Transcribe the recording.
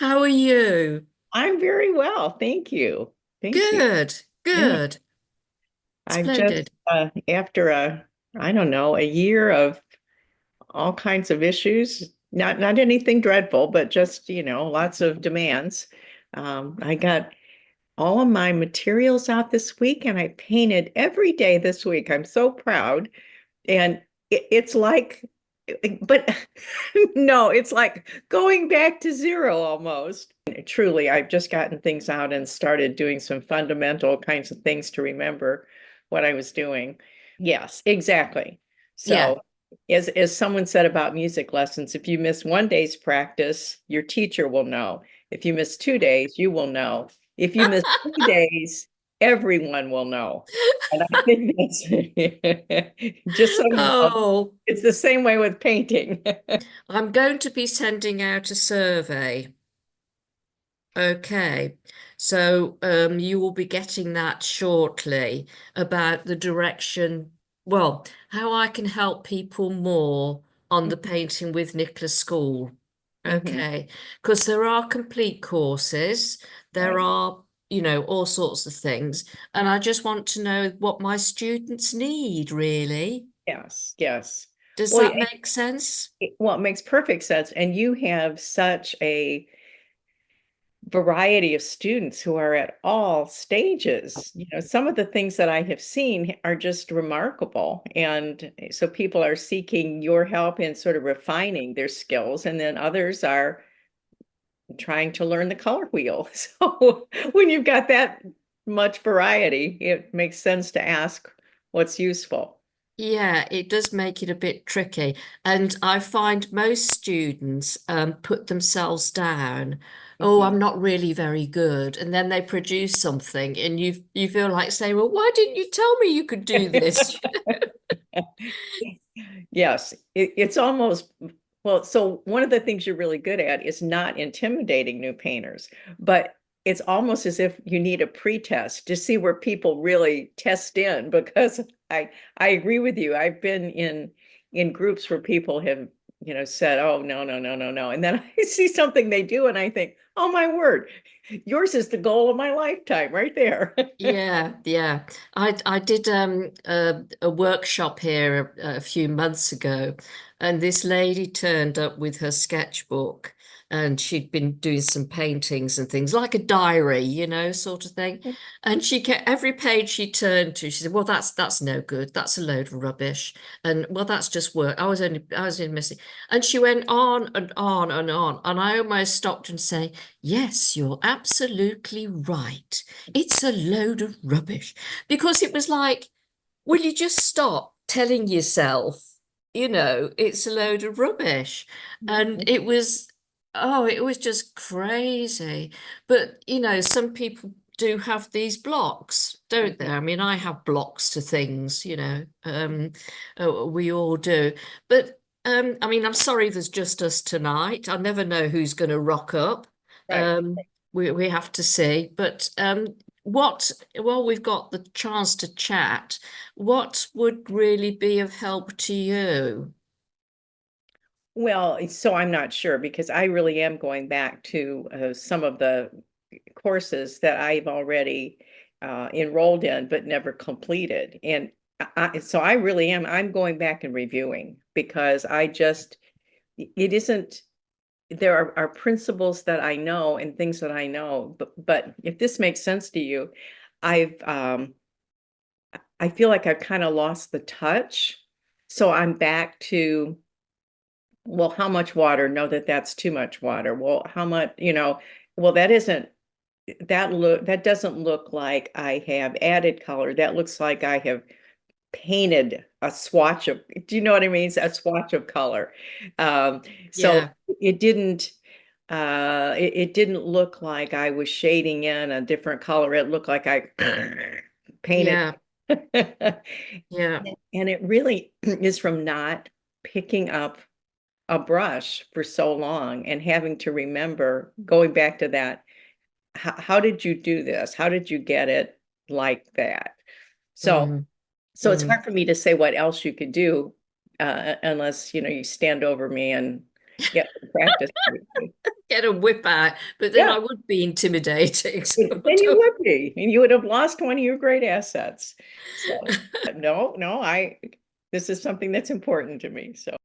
How are you? I'm very well, thank you. Thank you. Good, Yeah, good. I've just Splendid. after I don't know, a year of all kinds of issues, not anything dreadful, but just, lots of demands. I got all of my materials out this week and I painted every day this week. I'm so proud. And it's like, but no, it's like going back to zero almost. Truly, I've just gotten things out and started doing some fundamental kinds of things to remember what I was doing. Yes, exactly. Yeah. So, as someone said about music lessons, if you miss one day's practice, your teacher will know. If you miss 2 days, you will know. If you miss 3 days, everyone will know. And I think that's just so you know, Oh, it's the same way with painting. I'm going to be sending out a survey. Okay. So you will be getting that shortly about the direction, well, how I can help people more on the Painting with Nicola School. Mhm. Okay. Because there are complete courses, there Right. are, all sorts of things. And I just want to know what my students need, really. Yes, yes. Does Well, that make sense? it makes perfect sense. And you have such a variety of students who are at all stages. Some of the things that I have seen are just remarkable. And so people are seeking your help in sort of refining their skills, and then others are trying to learn the color wheel. So when you've got that much variety, it makes sense to ask what's useful. Yeah, it does make it a bit tricky. And I find most students put themselves down. Oh, Mhm. I'm not really very good. And then they produce something and you feel like saying, well, why didn't you tell me you could do this? Yes, it's almost, well, so one of the things you're really good at is not intimidating new painters, but it's almost as if you need a pretest to see where people really test in, because I agree with you. I've been in groups where people have, said, "Oh, no, no, no, no, no." And then I see something they do and I think, "Oh my word, yours is the goal of my lifetime right there." Yeah, yeah. I did a workshop here a few months ago, and this lady turned up with her sketchbook, and she'd been doing some paintings and things like a diary, sort of thing. And she kept every page she turned to, she said, "Well, that's no good. That's a load of rubbish." And well, that's just work. I was only missing. And she went on and on and on, and I almost stopped and say, "Yes, you're absolutely right. It's a load of rubbish." Because it was like, will you just stop telling yourself, it's a load of rubbish? And Mhm. it was just crazy. But, some people do have these blocks, don't they? Mhm. I mean, I have blocks to things, we all do. But, I mean, I'm sorry there's just us tonight. I never know who's going to rock up. Right. We have to see. But well, we've got the chance to chat. What would really be of help to you? Well, so I'm not sure because I really am going back to some of the courses that I've already enrolled in but never completed. And so I really am, I'm going back and reviewing because it isn't, there are principles that I know and things that I know, but if this makes sense to you, I've, I feel like I've kind of lost the touch. So I'm back to, well, how much water? Know that that's too much water. Well, how much, well, that doesn't look like I have added color. That looks like I have painted a swatch of, do you know what I mean? A swatch of color. Um, so Yeah, it didn't it didn't look like I was shading in a different color. It looked like I painted. yeah, yeah. And it really is from not picking up a brush for so long and having to remember going back to that. How did you do this? How did you get it like that? So, Mm, so it's mm. hard for me to say what else you could do unless you stand over me and get practice with me. get a whip out, but then Yeah, I would be intimidating. So then you would be, and you would have lost one of your great assets. So, no, this is something that's important to me, so.